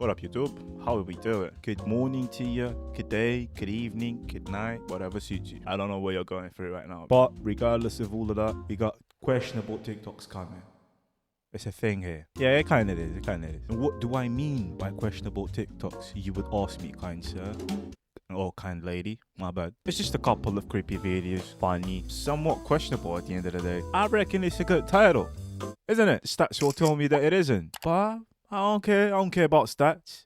What up, YouTube? How are we doing? Good morning to you, good day, good evening, good night, whatever suits you. I don't know what you're going through right now, but regardless of all of that, we got questionable TikToks coming. It's a thing here. Yeah, it kind of is. It kind of is. And what do I mean by questionable TikToks? You would ask me, kind sir. Oh, kind lady. My bad. It's just a couple of creepy videos. Funny. Somewhat questionable at the end of the day. I reckon it's a good title. Isn't it? Stats will tell me that it isn't. But I don't care. I don't care about stats.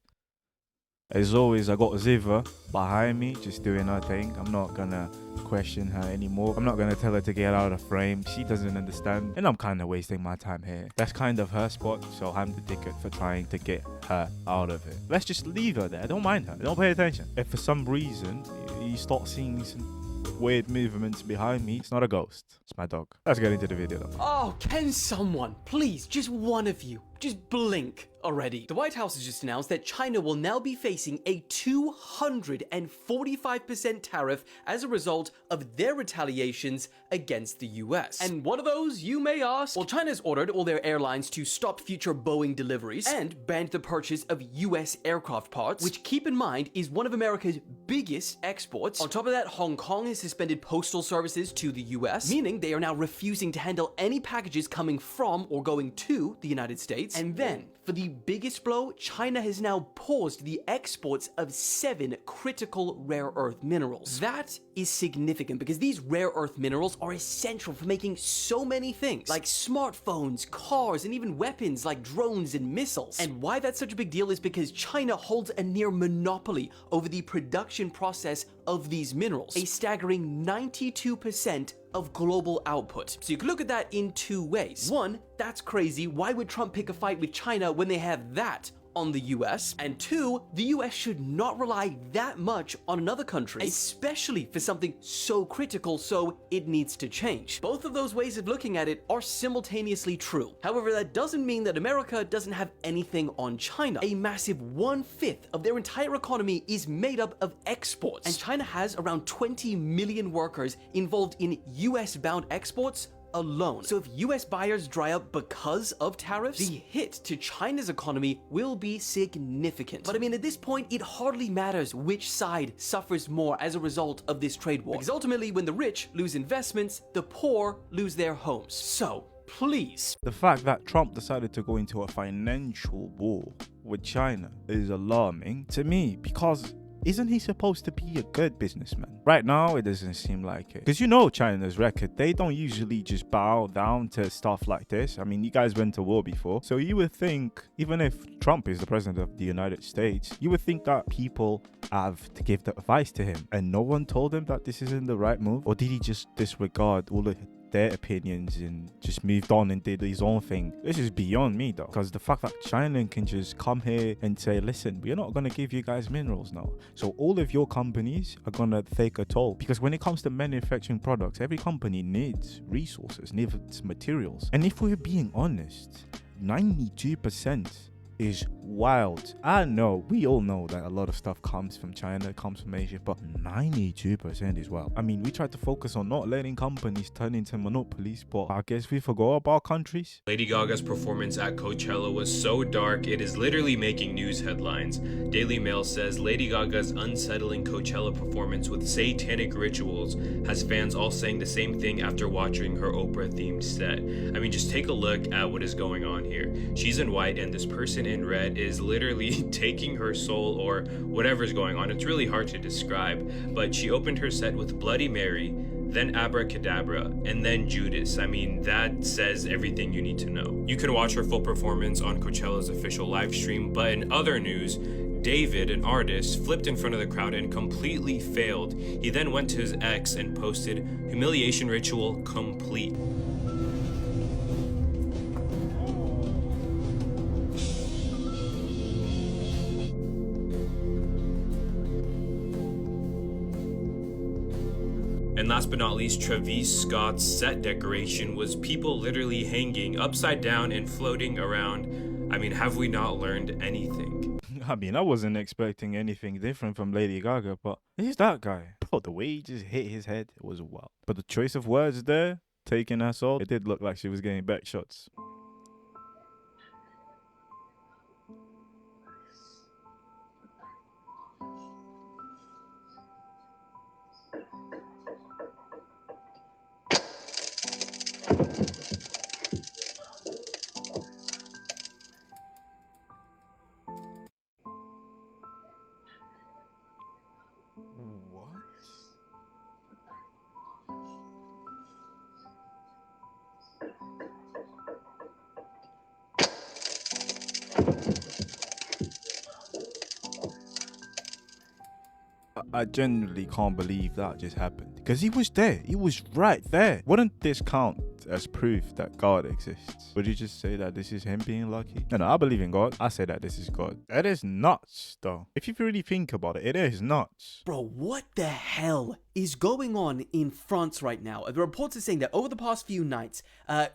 As always, I got Ziva behind me, just doing her thing. I'm not gonna question her anymore. I'm not gonna tell her to get out of frame. She doesn't understand. And I'm kind of wasting my time here. That's kind of her spot, so I'm the dickhead for trying to get her out of it. Let's just leave her there. Don't mind her. Don't pay attention. If for some reason you start seeing some weird movements behind me, it's not a ghost. It's my dog. Let's get into the video though. Oh, can someone, please, just one of you, just blink already. The White House has just announced that China will now be facing a 245% tariff as a result of their retaliations against the US. And one of those, you may ask, well, China's ordered all their airlines to stop future Boeing deliveries and banned the purchase of US aircraft parts, which, keep in mind, is one of America's biggest exports. On top of that, Hong Kong has suspended postal services to the US, meaning they are now refusing to handle any packages coming from or going to the United States. And then, for the biggest blow, China has now paused the exports of 7 critical rare earth minerals. That is significant because these rare earth minerals are essential for making so many things, like smartphones, cars, and even weapons like drones and missiles. And why that's such a big deal is because China holds a near monopoly over the production process of these minerals, a staggering 92% of global output. So you can look at that in 2 ways. One, that's crazy. Why would Trump pick a fight with China when they have that on the US? And 2, the US should not rely that much on another country, especially for something so critical, so it needs to change. Both of those ways of looking at it are simultaneously true. However, that doesn't mean that America doesn't have anything on China. A massive 1/5 of their entire economy is made up of exports, and China has around 20 million workers involved in US-bound exports alone. So if US buyers dry up because of tariffs, the hit to China's economy will be significant. But I mean, at this point, it hardly matters which side suffers more as a result of this trade war. Because ultimately, when the rich lose investments, the poor lose their homes. So, please. The fact that Trump decided to go into a financial war with China is alarming to me, because isn't he supposed to be a good businessman? Right now, it doesn't seem like it. Because you know China's record, they don't usually just bow down to stuff like this. I mean, you guys went to war before. So you would think, even if Trump is the president of the United States, you would think that people have to give the advice to him. And no one told him that this isn't the right move? Or did he just disregard all of their opinions and just moved on and did his own thing? This is beyond me though, because the fact that China can just come here and say, listen, we're not going to give you guys minerals now, so all of your companies are going to take a toll. Because when it comes to manufacturing products, every company needs resources, needs materials. And if we're being honest, 92% is wild. I know, we all know that a lot of stuff comes from China, comes from Asia, but 92% is wild. I mean, we try to focus on not letting companies turn into monopolies, but I guess we forgot about countries. Lady Gaga's performance at Coachella was so dark, it is literally making news headlines. Daily Mail says Lady Gaga's unsettling Coachella performance with satanic rituals has fans all saying the same thing after watching her Oprah-themed set. I mean, just take a look at what is going on here. She's in white, and this person in red is literally taking her soul, or whatever's going on. It's really hard to describe, but she opened her set with Bloody Mary, then Abracadabra, and then Judas. I mean, that says everything you need to know. You can watch her full performance on Coachella's official live stream, but in other news, David, an artist, flipped in front of the crowd and completely failed. He then went to his ex and posted, "Humiliation ritual complete." And last but not least, Travis Scott's set decoration was people literally hanging upside down and floating around. I mean, have we not learned anything? I mean, I wasn't expecting anything different from Lady Gaga, but he's that guy. Oh, the way he just hit his head, it was wild. But the choice of words there, taking her soul, it did look like she was getting back shots. I genuinely can't believe that just happened. Because he was there. He was right there. Wouldn't this count as proof that God exists? Would you just say that this is him being lucky? No, I believe in God. I say that this is God. It is nuts, though. If you really think about it, it is nuts. Bro, what the hell is going on in France right now? The reports are saying that over the past few nights,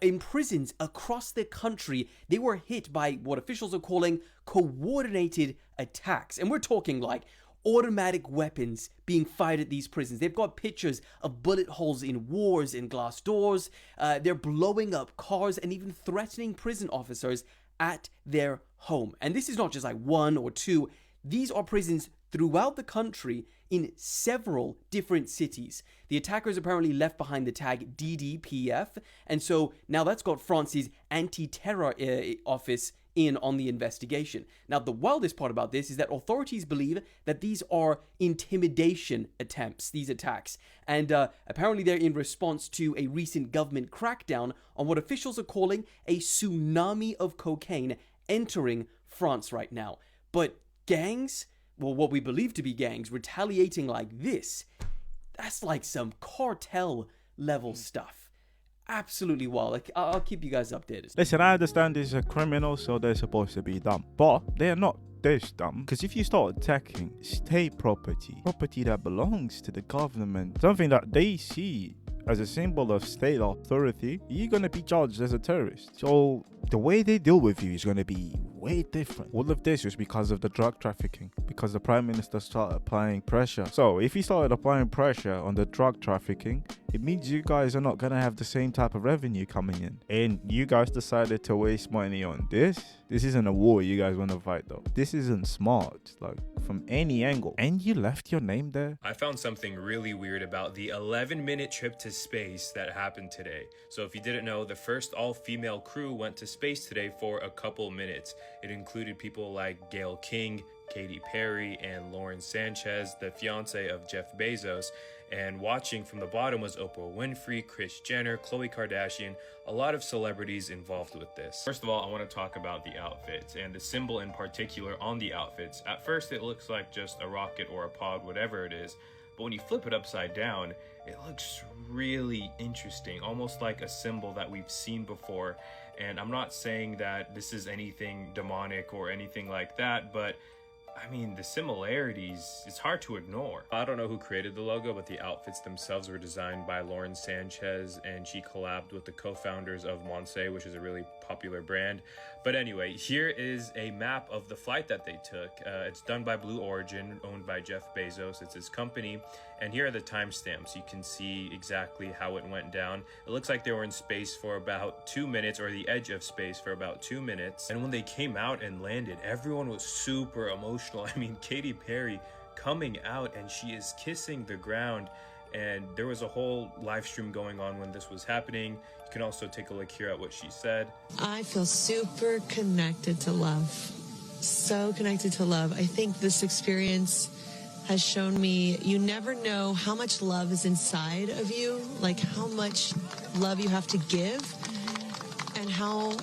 in prisons across the country, they were hit by what officials are calling coordinated attacks. And we're talking like automatic weapons being fired at these prisons. They've got pictures of bullet holes in walls and glass doors. They're blowing up cars and even threatening prison officers at their home. And this is not just like one or two. These are prisons throughout the country in several different cities. The attackers apparently left behind the tag DDPF, and so now that's got France's anti-terror office in on the investigation. Now, the wildest part about this is that authorities believe that these are intimidation attempts, these attacks, and apparently they're in response to a recent government crackdown on what officials are calling a tsunami of cocaine entering France right now. But gangs, well, what we believe to be gangs, retaliating like this, that's like some cartel level stuff. Absolutely wild. Like, I'll keep you guys updated. Listen, I understand these are criminals, so they're supposed to be dumb. But they're not this dumb. Because if you start attacking state property that belongs to the government, something that they see as a symbol of state authority, you're going to be judged as a terrorist. So the way they deal with you is going to be way different. All of this was because of the drug trafficking, because the Prime Minister started applying pressure. So if he started applying pressure on the drug trafficking, it means you guys are not going to have the same type of revenue coming in. And you guys decided to waste money on this. This isn't a war you guys want to fight, though. This isn't smart, like, from any angle. And you left your name there? I found something really weird about the 11-minute trip to space that happened today. So if you didn't know, the first all-female crew went to space today for a couple minutes. It included people like Gayle King, Katy Perry, and Lauren Sanchez, the fiance of Jeff Bezos. And watching from the bottom was Oprah Winfrey, Kris Jenner, Khloe Kardashian, a lot of celebrities involved with this. First of all, I want to talk about the outfits and the symbol in particular on the outfits. At first, it looks like just a rocket or a pod, whatever it is. But when you flip it upside down, it looks really interesting, almost like a symbol that we've seen before. And I'm not saying that this is anything demonic or anything like that, but I mean, the similarities, it's hard to ignore. I don't know who created the logo, but the outfits themselves were designed by Lauren Sanchez, and she collabed with the co-founders of Monse, which is a really popular brand. But anyway, here is a map of the flight that they took. It's done by Blue Origin, owned by Jeff Bezos. It's his company. And here are the timestamps. You can see exactly how it went down. It looks like they were in space for about 2 minutes, or the edge of space for about 2 minutes. And when they came out and landed, everyone was super emotional. I mean, Katy Perry coming out and she is kissing the ground. And there was a whole live stream going on when this was happening. You can also take a look here at what she said. I feel super connected to love. So connected to love. I think this experience has shown me you never know how much love is inside of you, like how much love you have to give and how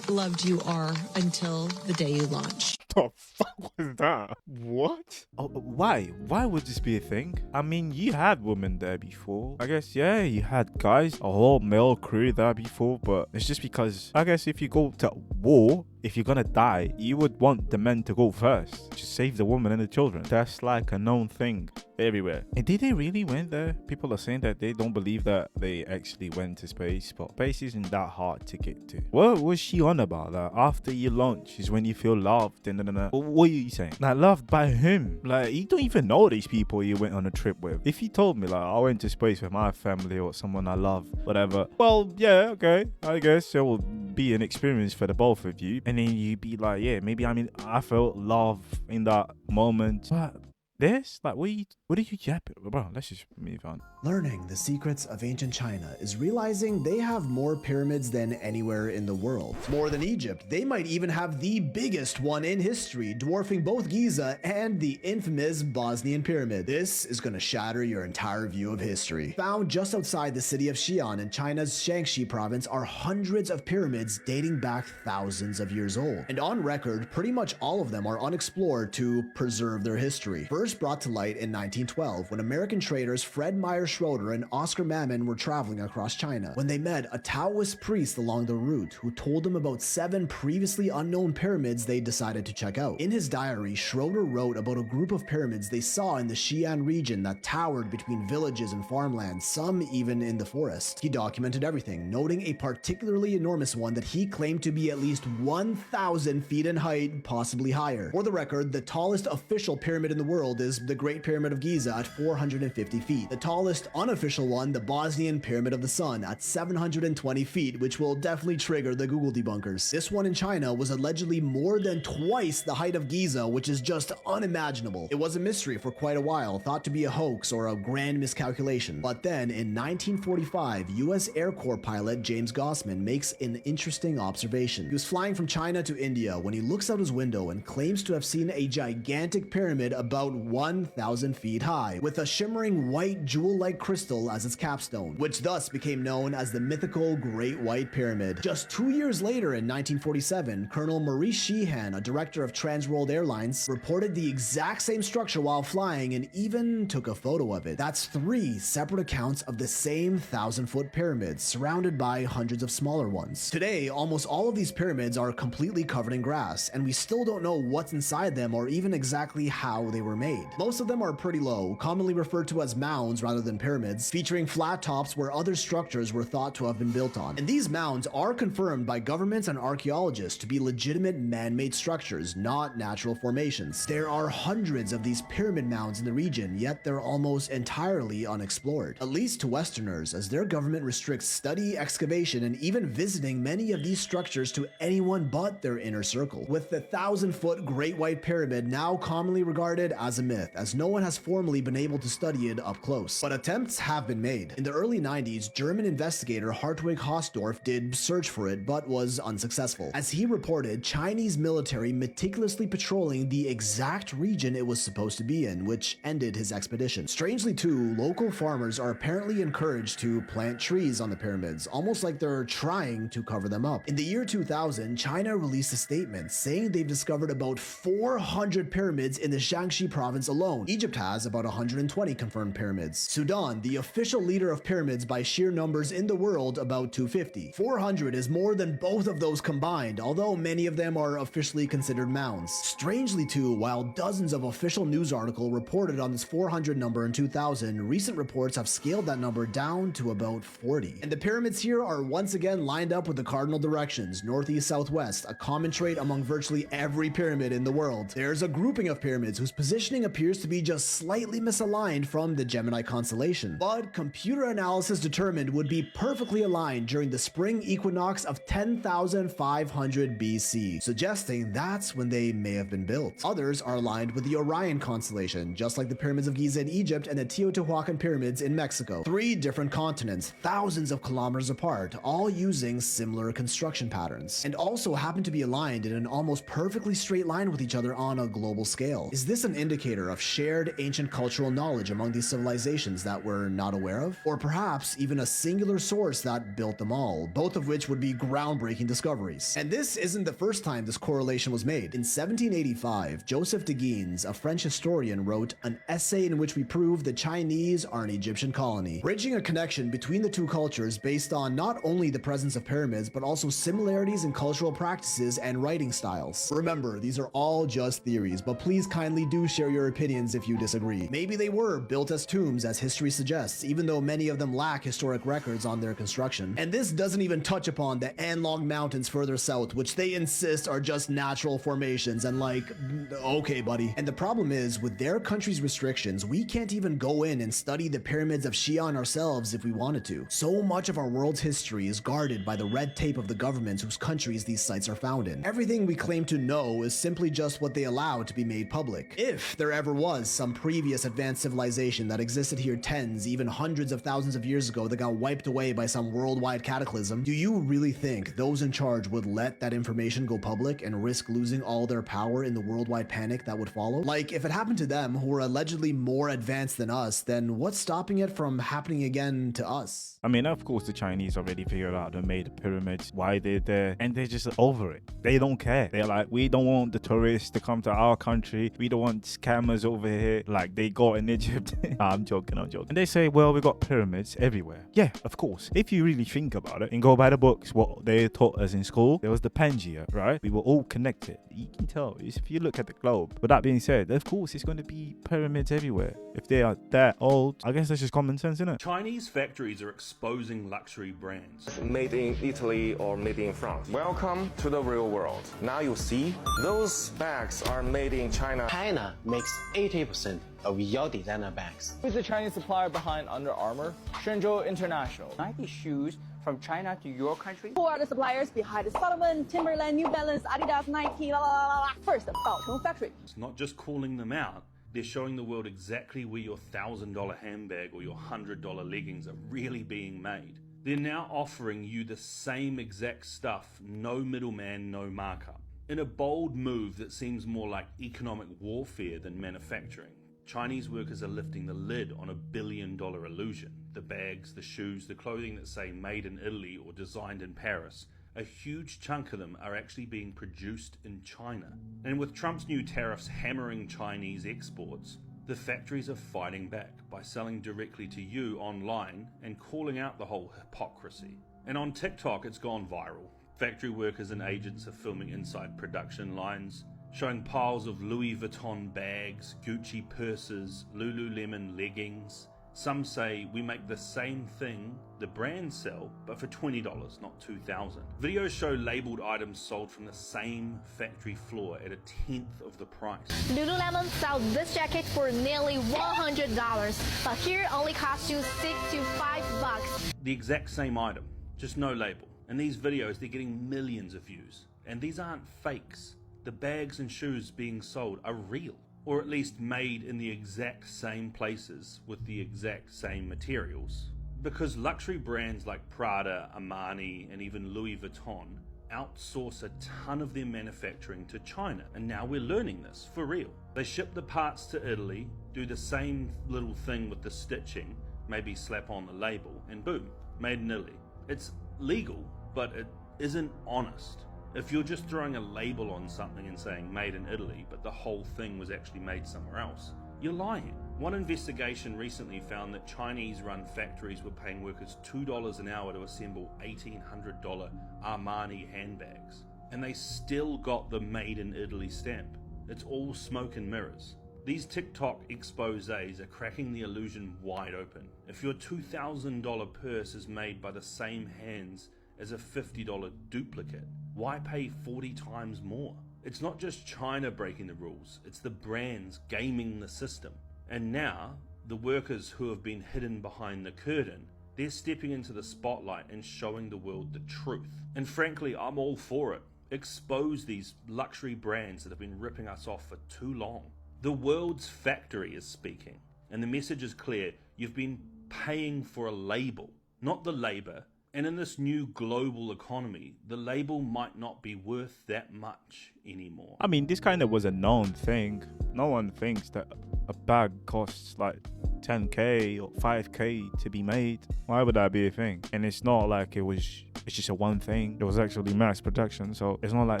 loved you are until the day you launch. The fuck was that? What? Oh, why? Why would this be a thing? I mean, you had women there before. I guess, yeah, you had guys, a whole male crew there before, but it's just because, I guess if you go to war, if you're gonna die, you would want the men to go first. Just save the women and the children. That's like a known thing everywhere. And did they really went there? People are saying that they don't believe that they actually went to space, but space isn't that hard to get to. What was she on about? That after you launch is when you feel loved and what are you saying? Like, loved by whom? Like, you don't even know these people you went on a trip with. If you told me like I went to space with my family or someone I love, whatever, well, yeah, okay, I guess it will be an experience for the both of you. And then you'd be like, yeah, maybe I felt love in that moment. But this, like, what are you yapping? Bro, let's just move on. Learning the secrets of ancient China is realizing they have more pyramids than anywhere in the world. More than Egypt, they might even have the biggest one in history, dwarfing both Giza and the infamous Bosnian pyramid. This is gonna shatter your entire view of history. Found just outside the city of Xi'an in China's Shaanxi province are hundreds of pyramids dating back thousands of years old. And on record, pretty much all of them are unexplored to preserve their history. First brought to light in 1900. 1912 when American traders Fred Meyer Schroeder and Oscar Mammon were traveling across China, when they met a Taoist priest along the route who told them about 7 previously unknown pyramids they decided to check out. In his diary, Schroeder wrote about a group of pyramids they saw in the Xi'an region that towered between villages and farmlands, some even in the forest. He documented everything, noting a particularly enormous one that he claimed to be at least 1,000 feet in height, possibly higher. For the record, the tallest official pyramid in the world is the Great Pyramid of Giza at 450 feet. The tallest unofficial one, the Bosnian Pyramid of the Sun, at 720 feet, which will definitely trigger the Google debunkers. This one in China was allegedly more than twice the height of Giza, which is just unimaginable. It was a mystery for quite a while, thought to be a hoax or a grand miscalculation. But then, in 1945, US Air Corps pilot James Gossman makes an interesting observation. He was flying from China to India when he looks out his window and claims to have seen a gigantic pyramid about 1,000 feet high, with a shimmering white jewel-like crystal as its capstone, which thus became known as the mythical Great White Pyramid. Just 2 years later, in 1947, Colonel Maurice Sheehan, a director of Transworld Airlines, reported the exact same structure while flying and even took a photo of it. That's 3 separate accounts of the same 1,000-foot pyramids, surrounded by hundreds of smaller ones. Today, almost all of these pyramids are completely covered in grass, and we still don't know what's inside them or even exactly how they were made. Most of them are pretty low, commonly referred to as mounds rather than pyramids, featuring flat tops where other structures were thought to have been built on. And these mounds are confirmed by governments and archaeologists to be legitimate man-made structures, not natural formations. There are hundreds of these pyramid mounds in the region, yet they're almost entirely unexplored, at least to Westerners, as their government restricts study, excavation, and even visiting many of these structures to anyone but their inner circle, with the 1,000-foot Great White Pyramid now commonly regarded as a myth, as no one has formally been able to study it up close. But attempts have been made. In the early 90s, German investigator Hartwig Hausdorff did search for it, but was unsuccessful. As he reported, Chinese military meticulously patrolling the exact region it was supposed to be in, which ended his expedition. Strangely too, local farmers are apparently encouraged to plant trees on the pyramids, almost like they're trying to cover them up. In the year 2000, China released a statement saying they've discovered about 400 pyramids in the Shaanxi province alone. Egypt has about 120 confirmed pyramids. Sudan, the official leader of pyramids by sheer numbers in the world, about 250. 400 is more than both of those combined, although many of them are officially considered mounds. Strangely too, while dozens of official news articles reported on this 400 number in 2000, recent reports have scaled that number down to about 40. And the pyramids here are once again lined up with the cardinal directions, northeast, southwest, a common trait among virtually every pyramid in the world. There's a grouping of pyramids whose positioning appears to be just slightly misaligned from the Gemini constellation, but computer analysis determined would be perfectly aligned during the spring equinox of 10,500 BC, suggesting that's when they may have been built. Others are aligned with the Orion constellation, just like the pyramids of Giza in Egypt and the Teotihuacan pyramids in Mexico. 3 different continents, thousands of kilometers apart, all using similar construction patterns, and also happen to be aligned in an almost perfectly straight line with each other on a global scale. Is this an indicator of shared ancient cultural knowledge among these civilizations that we're not aware of? Or perhaps even a singular source that built them all, both of which would be groundbreaking discoveries. And this isn't the first time this correlation was made. In 1785, Joseph de Guines, a French historian, wrote an essay in which we prove the Chinese are an Egyptian colony, bridging a connection between the two cultures based on not only the presence of pyramids, but also similarities in cultural practices and writing styles. Remember, these are all just theories, but please kindly do share your opinions if you disagree. Maybe they were built as tombs, as history suggests, even though many of them lack historic records on their construction. And this doesn't even touch upon the Anlong Mountains further south, which they insist are just natural formations, and like, okay buddy. And the problem is, with their country's restrictions, we can't even go in and study the pyramids of Xi'an ourselves if we wanted to. So much of our world's history is guarded by the red tape of the governments whose countries these sites are found in. Everything we claim to know is simply just what they allow to be made public. If there ever was some previous advanced civilization that existed here tens, even hundreds of thousands of years ago that got wiped away by some worldwide cataclysm, do you really think those in charge would let that information go public and risk losing all their power in the worldwide panic that would follow? Like, if it happened to them, who were allegedly more advanced than us, then what's stopping it from happening again to us? I mean, of course, the Chinese already figured out they made the pyramids, why they're there, and they're just over it. They don't care. They're like, we don't want the tourists to come to our country. We don't want scammers over here. Like, like they got in Egypt. Nah, I'm joking. And they say, well, we got pyramids everywhere. Yeah, of course. If you really think about it and go by the books, what they taught us in school, there was the Pangea, right? We were all connected. You can tell if you look at the globe. But that being said, of course, it's going to be pyramids everywhere. If they are that old, I guess that's just common sense, isn't it? Chinese factories are exposing luxury brands. Made in Italy or made in France. Welcome to the real world. Now you see, those bags are made in China. China makes 80% of your designer bags. Who's the Chinese supplier behind Under Armour? Shenzhou International. Nike shoes from China to your country? Who are the suppliers behind Salomon, Timberland, New Balance, Adidas, Nike, la la la la? First, Baocheng Factory. It's not just calling them out, they're showing the world exactly where your $1,000 handbag or your $100 leggings are really being made. They're now offering you the same exact stuff, no middleman, no markup. In a bold move that seems more like economic warfare than manufacturing, Chinese workers are lifting the lid on a billion-dollar illusion. The bags, the shoes, the clothing that say made in Italy or designed in Paris, a huge chunk of them are actually being produced in China. And with Trump's new tariffs hammering Chinese exports, the factories are fighting back by selling directly to you online and calling out the whole hypocrisy. And on TikTok, it's gone viral. Factory workers and agents are filming inside production lines, showing piles of Louis Vuitton bags, Gucci purses, Lululemon leggings. Some say we make the same thing the brands sell, but for $20, not $2,000. Videos show labeled items sold from the same factory floor at 1/10 of the price. Lululemon sells this jacket for nearly $100, but here only costs you $6 to $5. The exact same item, just no label. And these videos, they're getting millions of views. And these aren't fakes. The bags and shoes being sold are real, or at least made in the exact same places with the exact same materials. Because luxury brands like Prada, Armani, and even Louis Vuitton outsource a ton of their manufacturing to China, and now we're learning this for real. They ship the parts to Italy, do the same little thing with the stitching, maybe slap on the label, and boom, made in Italy. It's legal, but it isn't honest. If you're just throwing a label on something and saying made in Italy, but the whole thing was actually made somewhere else, you're lying. One investigation recently found that Chinese-run factories were paying workers $2 an hour to assemble $1,800 Armani handbags. And they still got the made in Italy stamp. It's all smoke and mirrors. These TikTok exposés are cracking the illusion wide open. If your $2,000 purse is made by the same hands as a $50 duplicate, why pay 40 times more? It's not just China breaking the rules, it's the brands gaming the system. And now, the workers who have been hidden behind the curtain, they're stepping into the spotlight and showing the world the truth. And frankly, I'm all for it. Expose these luxury brands that have been ripping us off for too long. The world's factory is speaking, and the message is clear. You've been paying for a label, not the labor. And in this new global economy, the label might not be worth that much anymore. I mean, this kind of was a known thing. No one thinks that a bag costs like 10k or 5k to be made. Why would that be a thing? And it's not like it's just a one thing. It was actually mass production, so it's not like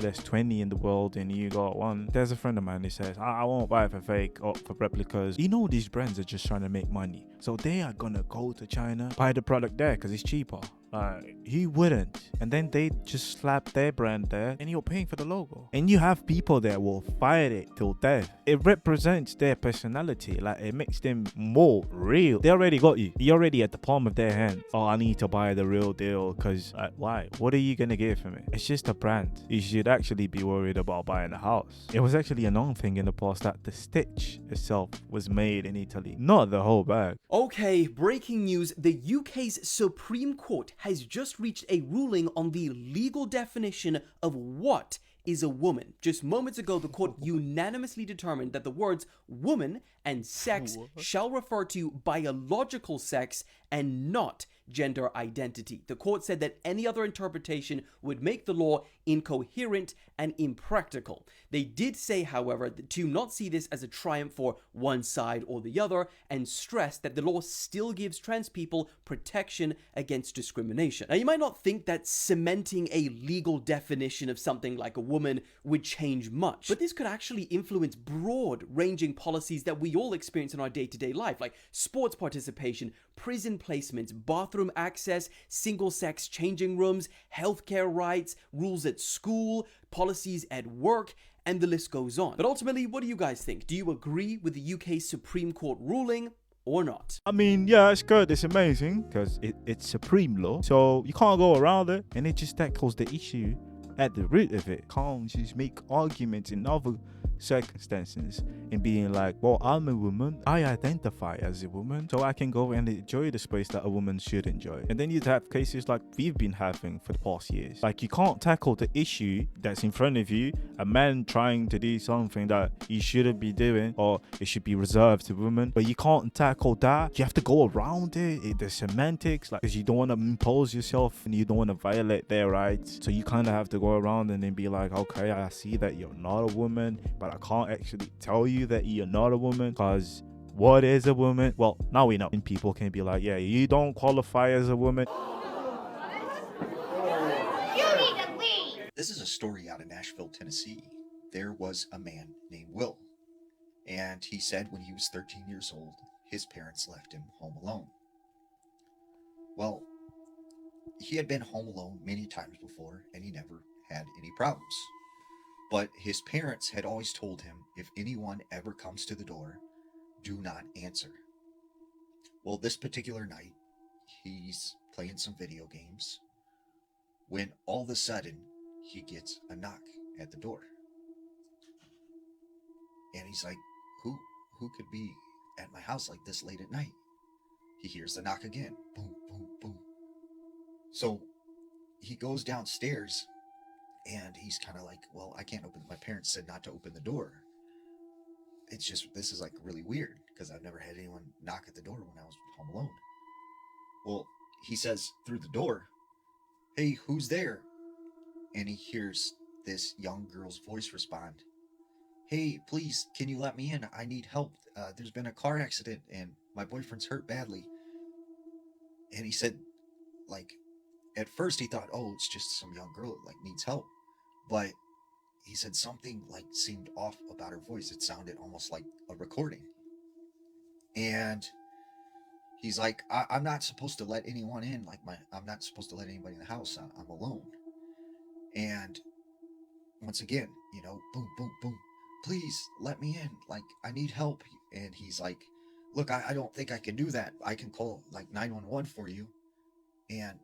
there's 20 in the world and you got one. There's a friend of mine who says, I won't buy it for fake or for replicas. You know, these brands are just trying to make money, so they are gonna go to China, buy the product there because it's cheaper. He wouldn't, and then they just slap their brand there and you're paying for the logo, and you have people that will fight it till death. It represents their personality, like it makes them more real. They already got you, you're already at the palm of their hand. Oh, I need to buy the real deal because why? What are you gonna get from it? It's just a brand. You should actually be worried about buying a house. It was actually a known thing in the past that the stitch itself was made in Italy, not the whole bag. Okay, breaking news. The UK's Supreme Court has just reached a ruling on the legal definition of what is a woman. Just moments ago, the court unanimously determined that the words woman and sex shall refer to biological sex and not gender identity. The court said that any other interpretation would make the law incoherent and impractical. They did say, however, to not see this as a triumph for one side or the other, and stressed that the law still gives trans people protection against discrimination. Now, you might not think that cementing a legal definition of something like a woman would change much, but this could actually influence broad-ranging policies that we all experience in our day-to-day life, like sports participation, prison placements, bathroom access, single-sex changing rooms, healthcare rights, rules at school, policies at work, and the list goes on. But ultimately, what do you guys think? Do you agree with the UK Supreme Court ruling or not? I mean, yeah, it's good. It's amazing because it's supreme law. So you can't go around it. And it just tackles the issue at the root of it. Can't just make arguments in other circumstances and being like, well, I'm a woman, I identify as a woman, so I can go and enjoy the space that a woman should enjoy. And then you'd have cases like we've been having for the past years. Like, you can't tackle the issue that's in front of you, a man trying to do something that he shouldn't be doing, or it should be reserved to women, but you can't tackle that. You have to go around it, the semantics, like, because you don't want to impose yourself and you don't want to violate their rights, so you kind of have to go around and then be like, okay, I see that you're not a woman, but I can't actually tell you that you're not a woman, because what is a woman? Well, now we know. And people can be like, yeah, you don't qualify as a woman. You need to leave. This is a story out of Nashville, Tennessee. There was a man named Will, and he said when he was 13 years old, his parents left him home alone. Well, he had been home alone many times before, and he never had any problems. But his parents had always told him, if anyone ever comes to the door, do not answer. Well, this particular night, he's playing some video games when all of a sudden he gets a knock at the door. And he's like, who could be at my house like this late at night? He hears the knock again. Boom, boom, boom. So he goes downstairs and he's kind of like, well, I can't open. My parents said not to open the door. It's just, this is like really weird because I've never had anyone knock at the door when I was home alone. Well, he says through the door, hey, who's there? And he hears this young girl's voice respond, hey, please, can you let me in? I need help. There's been a car accident and my boyfriend's hurt badly. And he said, like, at first he thought, oh, it's just some young girl that like needs help. But he said something like seemed off about her voice. It sounded almost like a recording. And he's like, I'm not supposed to let anyone in. Like, I'm not supposed to let anybody in the house. I'm alone. And once again, you know, boom, boom, boom. Please let me in. Like, I need help. And he's like, look, I don't think I can do that. I can call like 911 for you. And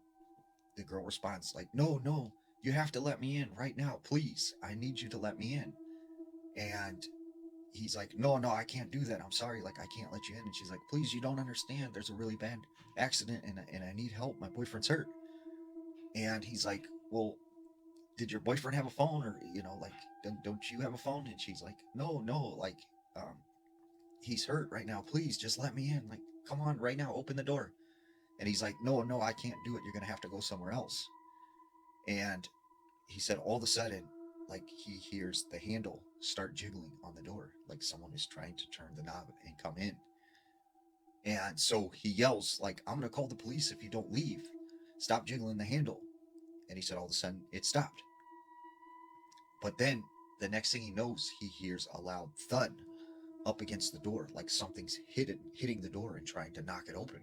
the girl responds like, no, you have to let me in right now, please. I need you to let me in. And he's like, no, I can't do that. I'm sorry. Like, I can't let you in. And she's like, please, you don't understand. There's a really bad accident and I need help. My boyfriend's hurt. And he's like, well, did your boyfriend have a phone? Or, you know, like, don't you have a phone? And she's like, no, like, he's hurt right now. Please just let me in. Like, come on right now. Open the door. And he's like, no, I can't do it. You're going to have to go somewhere else. And he said all of a sudden, like, he hears the handle start jiggling on the door, like someone is trying to turn the knob and come in. And so he yells, like, I'm going to call the police if you don't leave. Stop jiggling the handle. And he said all of a sudden it stopped. But then the next thing he knows, he hears a loud thud up against the door, like something's hitting the door and trying to knock it open.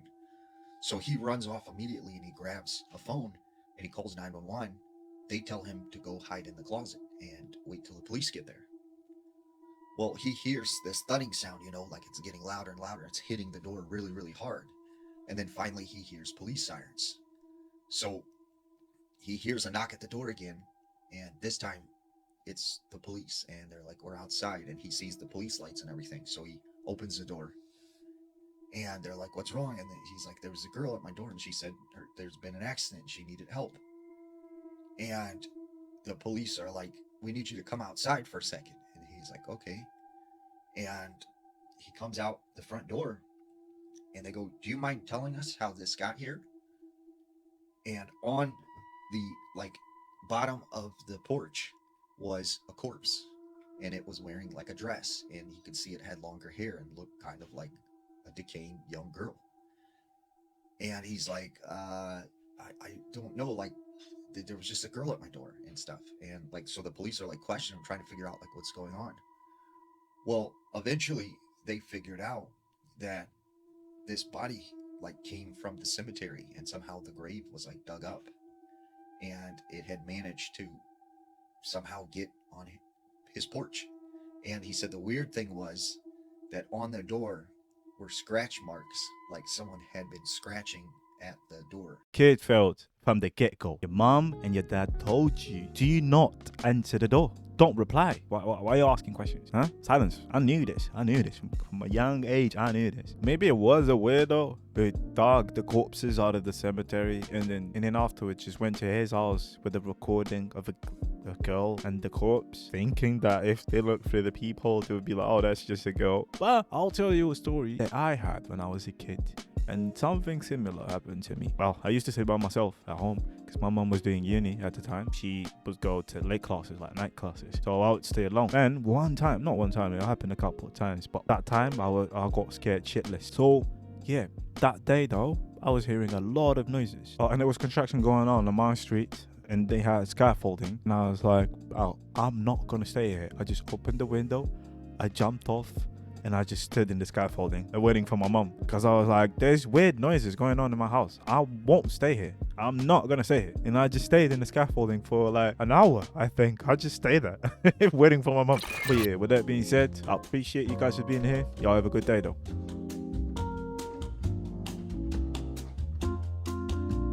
So he runs off immediately and he grabs a phone and he calls 911. They tell him to go hide in the closet and wait till the police get there. Well, he hears this thudding sound, you know, like it's getting louder and louder. It's hitting the door really, really hard. And then finally he hears police sirens. So he hears a knock at the door again. And this time it's the police. And they're like, we're outside. And he sees the police lights and everything. So he opens the door. And they're like, what's wrong? And then he's like, there was a girl at my door and she said there's been an accident. She needed help. And the police are like, we need you to come outside for a second. And he's like, okay. And he comes out the front door and they go, do you mind telling us how this got here? And on the bottom of the porch was a corpse, and it was wearing like a dress, and you could see it had longer hair and looked kind of like a decaying young girl. And he's like, I don't know, like there was just a girl at my door and stuff. And so the police are like questioning him, trying to figure out like what's going on. Well, eventually they figured out that this body came from the cemetery, and somehow the grave was dug up, and it had managed to somehow get on his porch. And he said the weird thing was that on the door were scratch marks, like someone had been scratching at the door. Kid felt from the get-go. Your mom and your dad told you, do you not enter the door? Don't reply. Why are you asking questions? Huh? Silence. I knew this. From a young age. I knew this. Maybe it was a weirdo who dug the corpses out of the cemetery, and then afterwards just went to his house with a recording of a girl and the corpse, thinking that if they look through the peephole, they would be like, oh, that's just a girl. But I'll tell you a story that I had when I was a kid, and something similar happened to me. Well, I used to stay by myself at home because my mom was doing uni at the time. She would go to late classes, like night classes, so I would stay alone. And not one time, it happened a couple of times, but that time I got scared shitless. So yeah, that day though, I was hearing a lot of noises, and there was construction going on my street, and they had scaffolding, and I was like, oh, I'm not gonna stay here. I just opened the window, I jumped off, and I just stood in the scaffolding waiting for my mom, because I was like, there's weird noises going on in my house. I won't stay here. I'm not gonna stay here. And I just stayed in the scaffolding for like an hour, I think. I just stayed there waiting for my mom. But yeah, with that being said, I appreciate you guys for being here. Y'all have a good day though.